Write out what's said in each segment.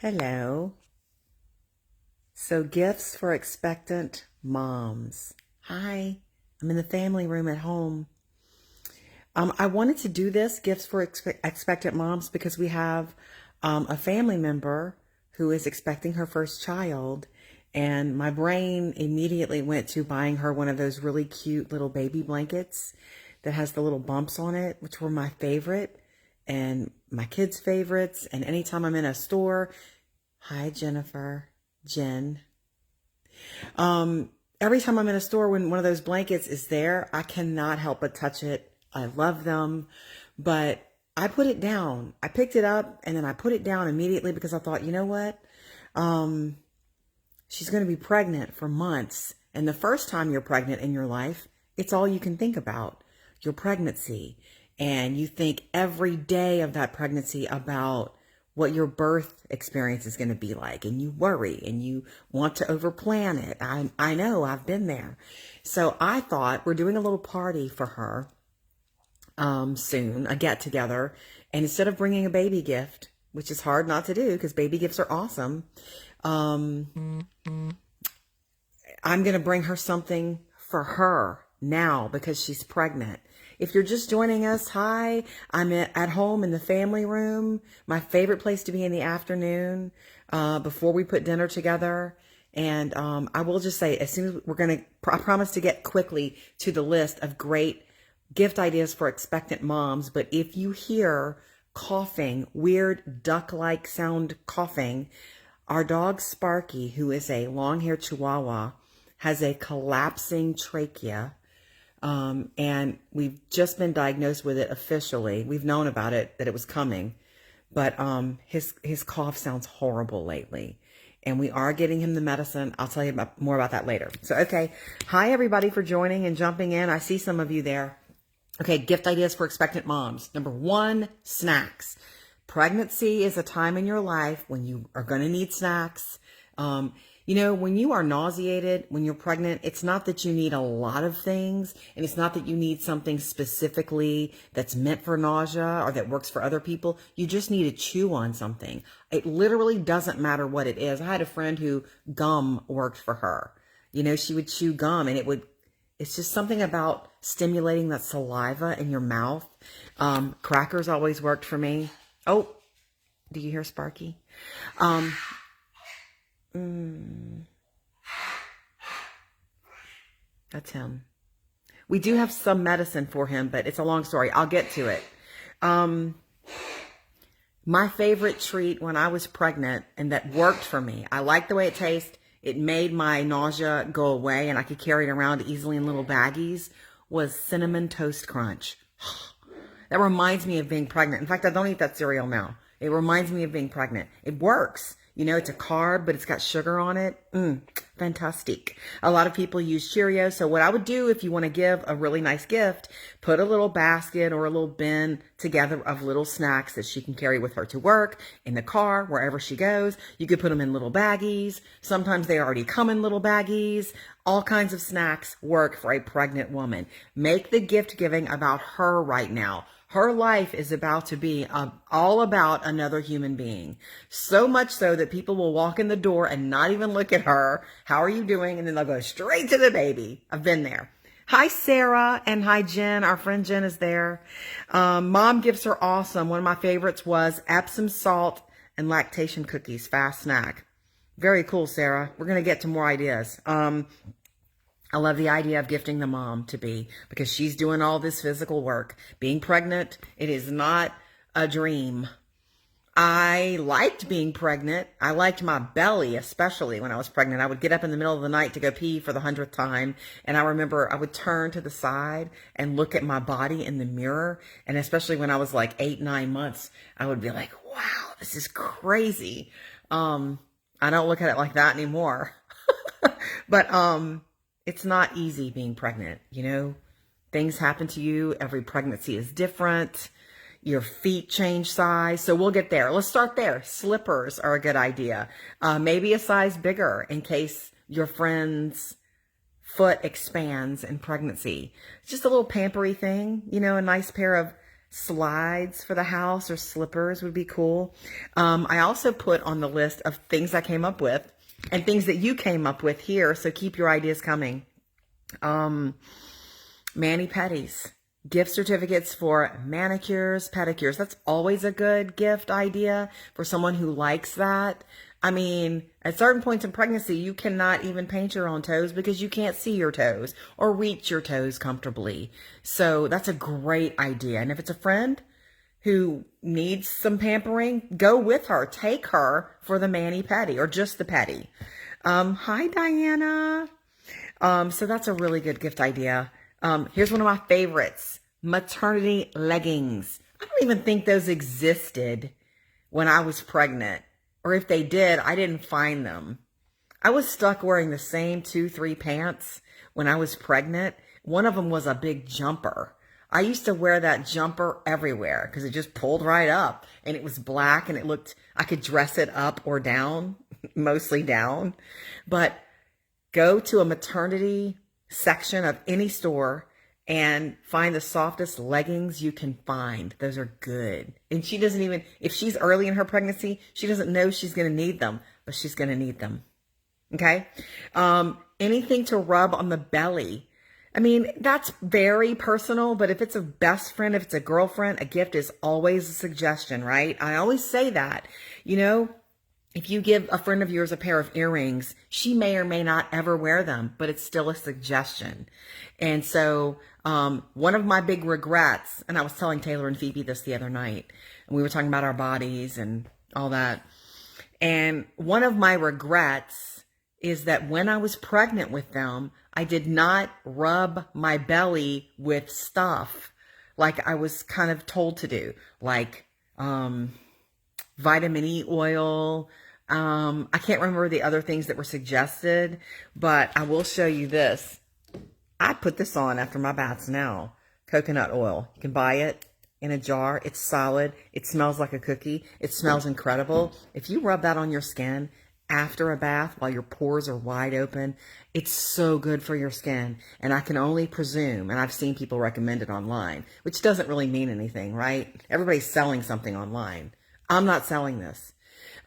Hello. So, gifts for expectant moms. Hi, I'm in the family room at home. I wanted to do this, gifts for expectant moms, because we have a family member who is expecting her first child. And my brain immediately went to buying her one of those really cute little baby blankets that has the little bumps on it, which were my favorite and my kids' favorites. And anytime I'm in a store, hi, Jennifer, Jen. Every time I'm in a store, when one of those blankets is there, I cannot help but touch it. I love them, but I put it down. I picked it up and then I put it down immediately because I thought, you know what? She's going to be pregnant for months. And the first time you're pregnant in your life, it's all you can think about, your pregnancy. And you think every day of that pregnancy about what your birth experience is going to be like. And you worry and you want to overplan it. I know, I've been there. So I thought we're doing a little party for her soon, a get together. And instead of bringing a baby gift, which is hard not to do because baby gifts are awesome, I'm going to bring her something for her now because she's pregnant. If you're just joining us, hi, I'm at home in the family room, my favorite place to be in the afternoon, before we put dinner together. And I will just say, as soon as I promise to get quickly to the list of great gift ideas for expectant moms. But if you hear coughing, weird duck-like sound coughing, our dog Sparky, who is a long-haired Chihuahua, has a collapsing trachea. And we've just been diagnosed with it officially. We've known about it, that it was coming, but his cough sounds horrible lately. And we are getting him the medicine. I'll tell you more about that later. So, okay. Hi, everybody, for joining and jumping in. I see some of you there. Okay, gift ideas for expectant moms. Number one, snacks. Pregnancy is a time in your life when you are going to need snacks. When you are nauseated, when you're pregnant, it's not that you need a lot of things, and it's not that you need something specifically that's meant for nausea or that works for other people. You just need to chew on something. It literally doesn't matter what it is. I had a friend who gum worked for her. She would chew gum and it's just something about stimulating that saliva in your mouth. Crackers always worked for me. Oh, do you hear Sparky? That's him. We do have some medicine for him, but it's a long story. I'll get to it. My favorite treat when I was pregnant, and that worked for me, I liked the way it tasted. It made my nausea go away, and I could carry it around easily in little baggies, was Cinnamon Toast Crunch. That reminds me of being pregnant. In fact, I don't eat that cereal now. It reminds me of being pregnant. It works. It's a carb, but it's got sugar on it. Fantastic. A lot of people use Cheerios. So what I would do if you want to give a really nice gift, put a little basket or a little bin together of little snacks that she can carry with her to work, in the car, wherever she goes. You could put them in little baggies. Sometimes they already come in little baggies. All kinds of snacks work for a pregnant woman. Make the gift giving about her right now. Her life is about to be all about another human being. So much so that people will walk in the door and not even look at her. How are you doing? And then they'll go straight to the baby. I've been there. Hi, Sarah, and hi, Jen. Our friend Jen is there. Mom gifts are awesome. One of my favorites was Epsom salt and lactation cookies, fast snack. Very cool, Sarah. We're going to get to more ideas. I love the idea of gifting the mom to be, because she's doing all this physical work. Being pregnant, it is not a dream. I liked being pregnant. I liked my belly, especially when I was pregnant. I would get up in the middle of the night to go pee for the 100th time. And I remember I would turn to the side and look at my body in the mirror. And especially when I was like 8, 9 months, I would be like, wow, this is crazy. I don't look at it like that anymore. But, it's not easy being pregnant, Things happen to you. Every pregnancy is different. Your feet change size. So we'll get there. Let's start there. Slippers are a good idea. Maybe a size bigger in case your friend's foot expands in pregnancy. It's just a little pampery thing, a nice pair of slides for the house or slippers would be cool. I also put on the list of things I came up with and things that you came up with here. So keep your ideas coming. Mani-pedis, gift certificates for manicures, pedicures. That's always a good gift idea for someone who likes that. I mean, at certain points in pregnancy, you cannot even paint your own toes because you can't see your toes or reach your toes comfortably. So that's a great idea. And if it's a friend who needs some pampering, go with her. Take her for the mani-pedi or just the pedi. Hi, Diana. So that's a really good gift idea. Here's one of my favorites, maternity leggings. I don't even think those existed when I was pregnant. Or if they did, I didn't find them. I was stuck wearing the same 2-3 pants when I was pregnant. One of them was a big jumper. I used to wear that jumper everywhere because it just pulled right up and it was black and it looked, I could dress it up or down, mostly down. But go to a maternity section of any store and find the softest leggings you can find. Those are good. And she doesn't even, if she's early in her pregnancy, she doesn't know she's going to need them, but she's going to need them. Okay. Anything to rub on the belly. I mean, that's very personal, but if it's a best friend, if it's a girlfriend, a gift is always a suggestion, right? I always say that, you know, if you give a friend of yours a pair of earrings, she may or may not ever wear them, but it's still a suggestion. And so, one of my big regrets, and I was telling Taylor and Phoebe this the other night, and we were talking about our bodies and all that. And one of my regrets is that when I was pregnant with them, I did not rub my belly with stuff like I was kind of told to do, like, vitamin E oil. I can't remember the other things that were suggested, but I will show you this. I put this on after my baths now. Coconut oil. You can buy it in a jar. It's solid. It smells like a cookie. It smells incredible. If you rub that on your skin after a bath while your pores are wide open, it's so good for your skin. And I can only presume, and I've seen people recommend it online, which doesn't really mean anything, right? Everybody's selling something online. I'm not selling this.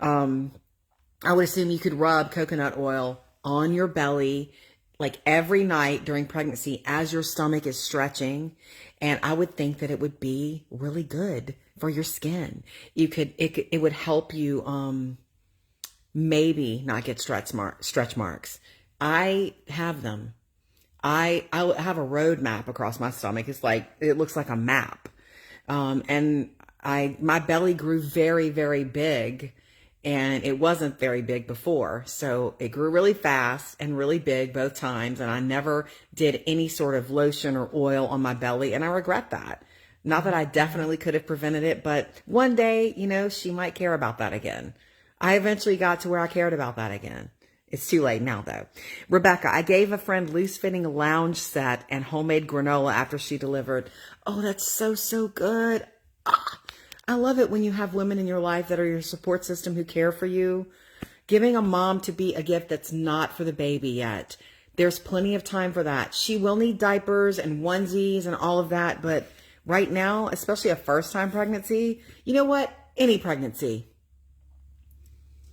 I would assume you could rub coconut oil on your belly like every night during pregnancy as your stomach is stretching. And I would think that it would be really good for your skin. It would help you, maybe not get stretch marks. I have them. I have a road map across my stomach. It's like, it looks like a map. And my belly grew very, very big, and it wasn't very big before. So it grew really fast and really big both times. And I never did any sort of lotion or oil on my belly. And I regret that. Not that I definitely could have prevented it, but one day, you know, she might care about that again. I eventually got to where I cared about that again. It's too late now, though. Rebecca, I gave a friend loose-fitting lounge set and homemade granola after she delivered. Oh, that's so, so good. Ah, I love it when you have women in your life that are your support system who care for you. Giving a mom to be a gift that's not for the baby yet. There's plenty of time for that. She will need diapers and onesies and all of that, but right now, especially a first-time pregnancy, you know what? Any pregnancy.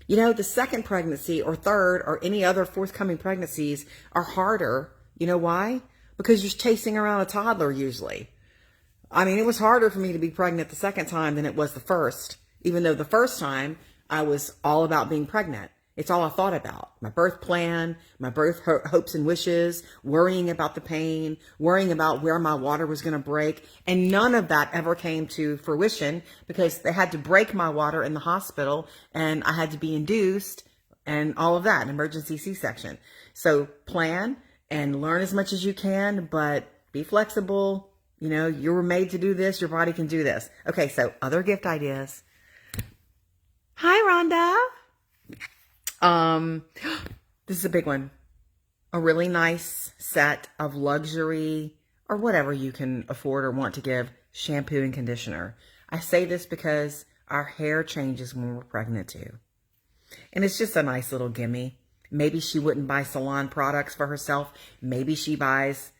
You know, the second pregnancy or third or any other forthcoming pregnancies are harder. You know why? Because you're chasing around a toddler usually. I mean, it was harder for me to be pregnant the second time than it was the first, even though the first time I was all about being pregnant. It's all I thought about. My birth plan, my birth hopes and wishes, worrying about the pain, worrying about where my water was going to break. And none of that ever came to fruition because they had to break my water in the hospital and I had to be induced and all of that, an emergency C-section. So plan and learn as much as you can, but be flexible. You know, you were made to do this. Your body can do this. Okay, so other gift ideas. Hi, Rhonda. This is a big one. A really nice set of luxury or whatever you can afford or want to give shampoo and conditioner. I say this because our hair changes when we're pregnant too. And it's just a nice little gimme. Maybe she wouldn't buy salon products for herself. Maybe she buys,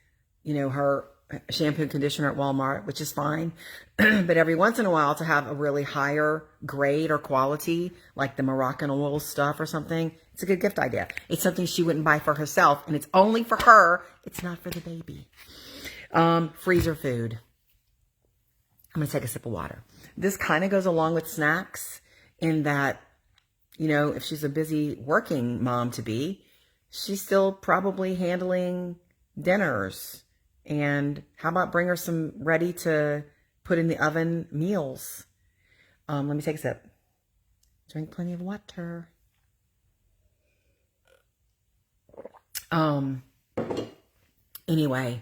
you know, her shampoo and conditioner at Walmart, which is fine. But every once in a while to have a really higher grade or quality, like the Moroccan oil stuff or something, it's a good gift idea. It's something she wouldn't buy for herself, and it's only for her. It's not for the baby. Freezer food. I'm going to take a sip of water. This kind of goes along with snacks in that, you know, if she's a busy working mom to be, she's still probably handling dinners. And how about bring her some ready to put in the oven meals? Let me take a sip. Drink plenty of water. Anyway,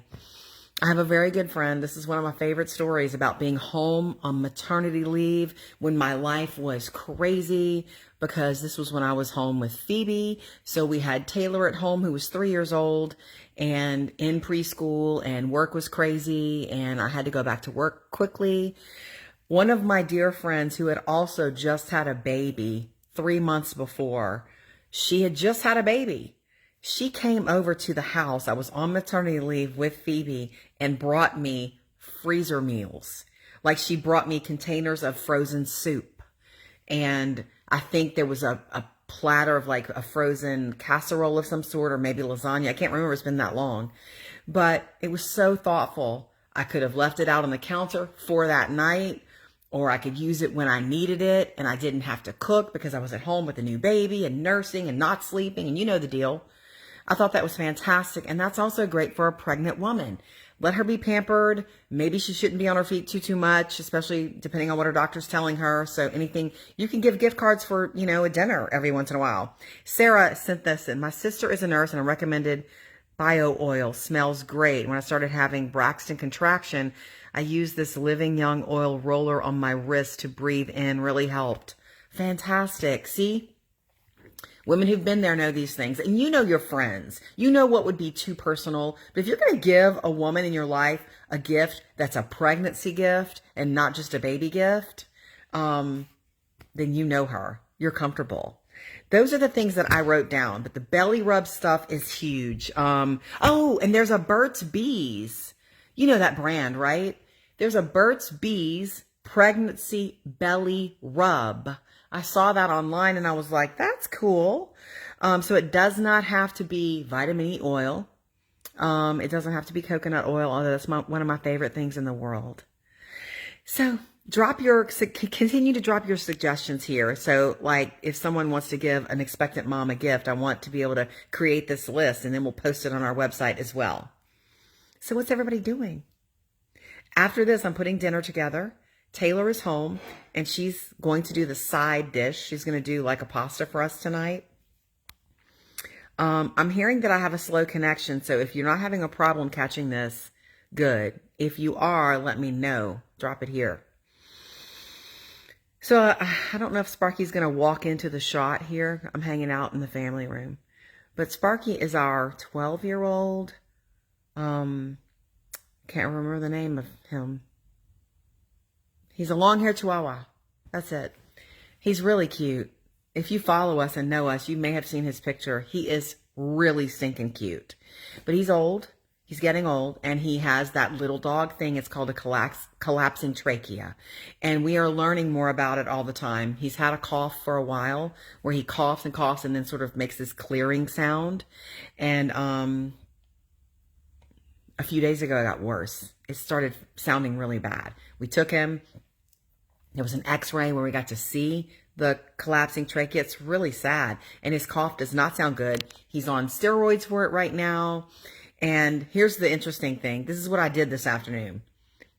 I have a very good friend. This is one of my favorite stories about being home on maternity leave when my life was crazy, because this was when I was home with Phoebe. So we had Taylor at home, who was 3 years old and in preschool, and work was crazy and I had to go back to work quickly. One of my dear friends who had also just had a baby 3 months before, she had just had a baby. She came over to the house. I was on maternity leave with Phoebe and brought me freezer meals. Like, she brought me containers of frozen soup. And I think there was a platter of like a frozen casserole of some sort, or maybe lasagna. I can't remember. It's been that long. But it was so thoughtful. I could have left it out on the counter for that night, or I could use it when I needed it and I didn't have to cook because I was at home with a new baby and nursing and not sleeping, and you know the deal. I thought that was fantastic. And that's also great for a pregnant woman. Let her be pampered. Maybe she shouldn't be on her feet too much, especially depending on what her doctor's telling her. So anything, you can give gift cards for, you know, a dinner every once in a while. Sarah sent this in. My sister is a nurse and I recommended bio oil. Smells great. When I started having Braxton contraction, I used this Living Young oil roller on my wrist to breathe in. Really helped. Fantastic. See? Women who've been there know these things, and you know your friends. You know what would be too personal. But if you're going to give a woman in your life a gift that's a pregnancy gift and not just a baby gift, then you know her. You're comfortable. Those are the things that I wrote down. But the belly rub stuff is huge. Oh, and there's a Burt's Bees. You know that brand, right? There's a Burt's Bees pregnancy belly rub. I saw that online and I was like, that's cool. So it does not have to be vitamin E oil. It doesn't have to be coconut oil, although that's one of my favorite things in the world. So continue to drop your suggestions here. So like if someone wants to give an expectant mom a gift, I want to be able to create this list and then we'll post it on our website as well. So what's everybody doing? After this, I'm putting dinner together. Taylor is home and she's going to do the side dish. She's going to do like a pasta for us tonight. I'm hearing that I have a slow connection. So if you're not having a problem catching this, good. If you are, let me know. Drop it here. So I don't know if Sparky's going to walk into the shot here. I'm hanging out in the family room. But Sparky is our 12-year-old. Can't remember the name of him. He's a long-haired Chihuahua. That's it. He's really cute. If you follow us and know us, you may have seen his picture. He is really stinking cute. But he's old. He's getting old. And he has that little dog thing. It's called a collapsing trachea. And we are learning more about it all the time. He's had a cough for a while where he coughs and then sort of makes this clearing sound. And a few days ago, it got worse. It started sounding really bad. We took him. There was an x-ray where we got to see the collapsing trachea. It's really sad. And his cough does not sound good. He's on steroids for it right now. And here's the interesting thing. This is what I did this afternoon.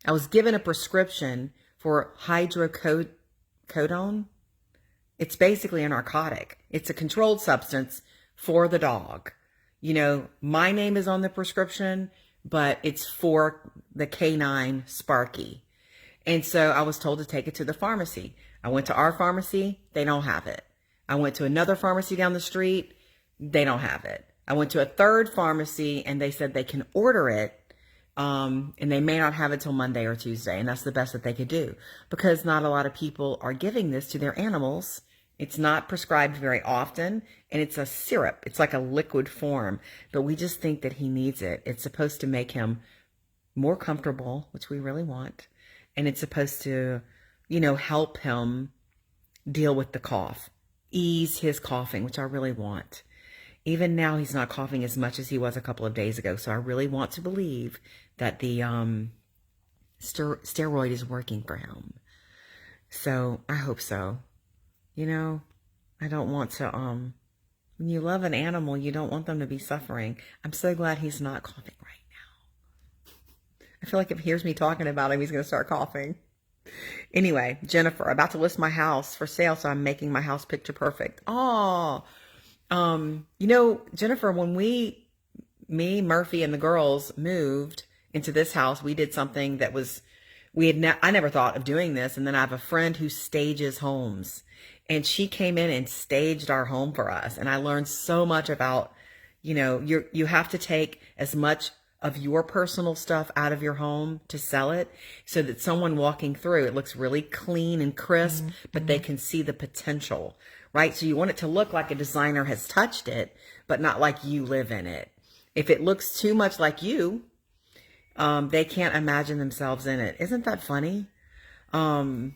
I was given a prescription for hydrocodone. It's basically a narcotic. It's a controlled substance for the dog. You know, my name is on the prescription, but it's for the canine Sparky. And so I was told to take it to the pharmacy. I went to our pharmacy. They don't have it. I went to another pharmacy down the street. They don't have it. I went to a third pharmacy and they said they can order it. And they may not have it till Monday or Tuesday. And that's the best that they could do because not a lot of people are giving this to their animals. It's not prescribed very often and it's a syrup. It's like a liquid form, but we just think that he needs it. It's supposed to make him more comfortable, which we really want. And it's supposed to, help him deal with the cough, ease his coughing, which I really want. Even now, he's not coughing as much as he was a couple of days ago. So I really want to believe that the steroid is working for him. So I hope so. I don't want to, when you love an animal, you don't want them to be suffering. I'm so glad he's not coughing right now. I feel like if he hears me talking about him, he's going to start coughing. Anyway, Jennifer, about to list my house for sale, so I'm making my house picture perfect. Oh, Jennifer, when me, Murphy, and the girls moved into this house, we did something that was, I never thought of doing this. And then I have a friend who stages homes, and she came in and staged our home for us. And I learned so much about, you have to take as much of your personal stuff out of your home to sell it so that someone walking through, it looks really clean and crisp, but they can see the potential, right? So you want it to look like a designer has touched it, but not like you live in it. If it looks too much like you, they can't imagine themselves in it. Isn't that funny? And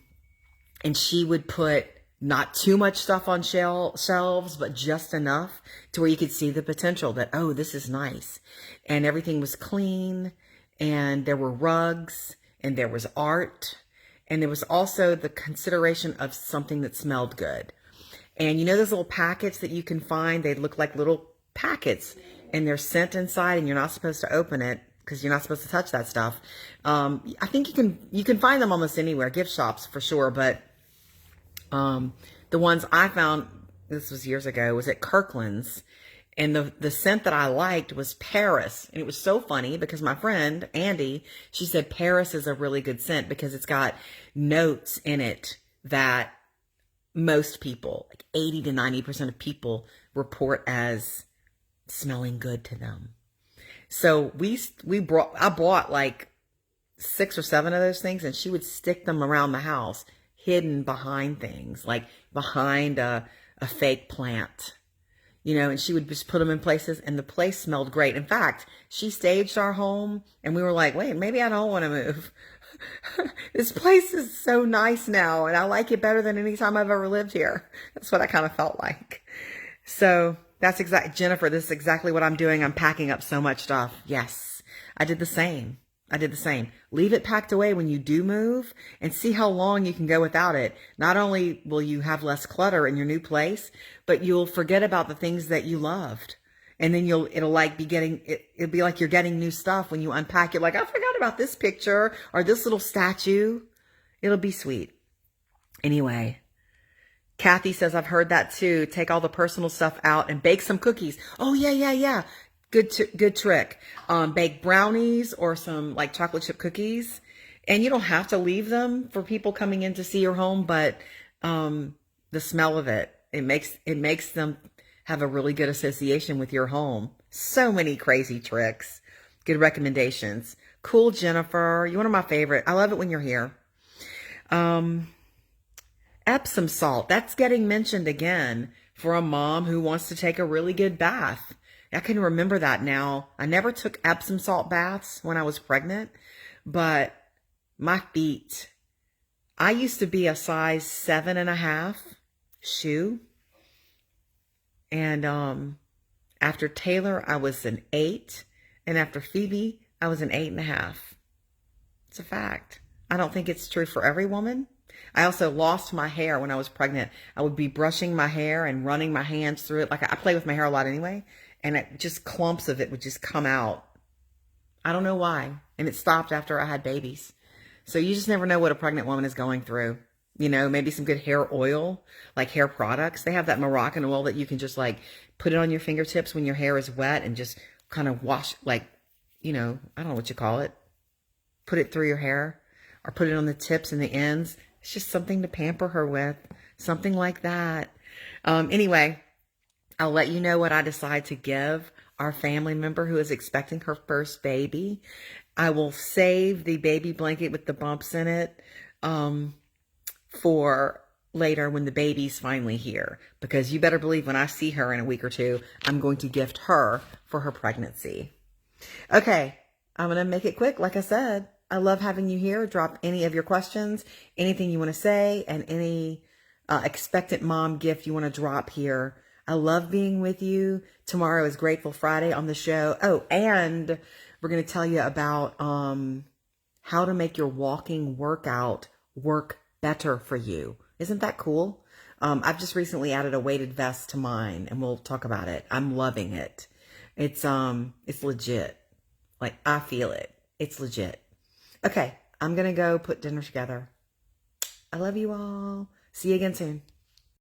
she would put not too much stuff on shelves, but just enough to where you could see the potential that, oh, this is nice. And everything was clean, and there were rugs, and there was art, and there was also the consideration of something that smelled good. And those little packets that you can find, they look like little packets, and they're scent inside, and you're not supposed to open it because you're not supposed to touch that stuff. I think you can find them almost anywhere, gift shops for sure, but the ones I found, this was years ago, was at Kirkland's, and the scent that I liked was Paris. And it was so funny because my friend Andy, she said Paris is a really good scent because it's got notes in it that most people, like 80 to 90% of people, report as smelling good to them. So I bought like 6 or 7 of those things, and she would stick them around the house, hidden behind things, like behind a fake plant, and she would just put them in places, and the place smelled great. In fact, she staged our home, and we were like, wait, maybe I don't want to move. This place is so nice now, and I like it better than any time I've ever lived here. That's what I kind of felt like. So that's Jennifer, this is exactly what I'm doing. I'm packing up so much stuff. Yes, I did the same. Leave it packed away when you do move and see how long you can go without it. Not only will you have less clutter in your new place, but you'll forget about the things that you loved. And then it'll be like you're getting new stuff when you unpack it. Like, I forgot about this picture or this little statue. It'll be sweet. Anyway, Kathy says, I've heard that too. Take all the personal stuff out and bake some cookies. Oh, yeah. Good trick. Bake brownies or some like chocolate chip cookies. And you don't have to leave them for people coming in to see your home, but the smell of it makes them have a really good association with your home. So many crazy tricks. Good recommendations. Cool, Jennifer. You're one of my favorite. I love it when you're here. Epsom salt. That's getting mentioned again for a mom who wants to take a really good bath. I can remember that now. I never took Epsom salt baths when I was pregnant, but my feet, I used to be a size 7.5 shoe. And after Taylor, I was an 8. And after Phoebe, I was an 8.5. It's a fact. I don't think it's true for every woman. I also lost my hair when I was pregnant. I would be brushing my hair and running my hands through it. Like I play with my hair a lot anyway. And clumps of it would just come out. I don't know why. And it stopped after I had babies. So you just never know what a pregnant woman is going through. Maybe some good hair oil, like hair products. They have that Moroccan oil that you can just like put it on your fingertips when your hair is wet and just kind of wash, like, I don't know what you call it. Put it through your hair or put it on the tips and the ends. It's just something to pamper her with. Something like that. Anyway, I'll let you know what I decide to give our family member who is expecting her first baby. I will save the baby blanket with the bumps in it for later when the baby's finally here. Because you better believe when I see her in a week or two, I'm going to gift her for her pregnancy. Okay, I'm going to make it quick. Like I said, I love having you here. Drop any of your questions, anything you want to say, and any expectant mom gift you want to drop here. I love being with you. Tomorrow is Grateful Friday on the show. Oh, and we're going to tell you about how to make your walking workout work better for you. Isn't that cool? I've just recently added a weighted vest to mine, and we'll talk about it. I'm loving it. It's legit. Like, I feel it. It's legit. Okay, I'm gonna go put dinner together. I love you all. See you again soon.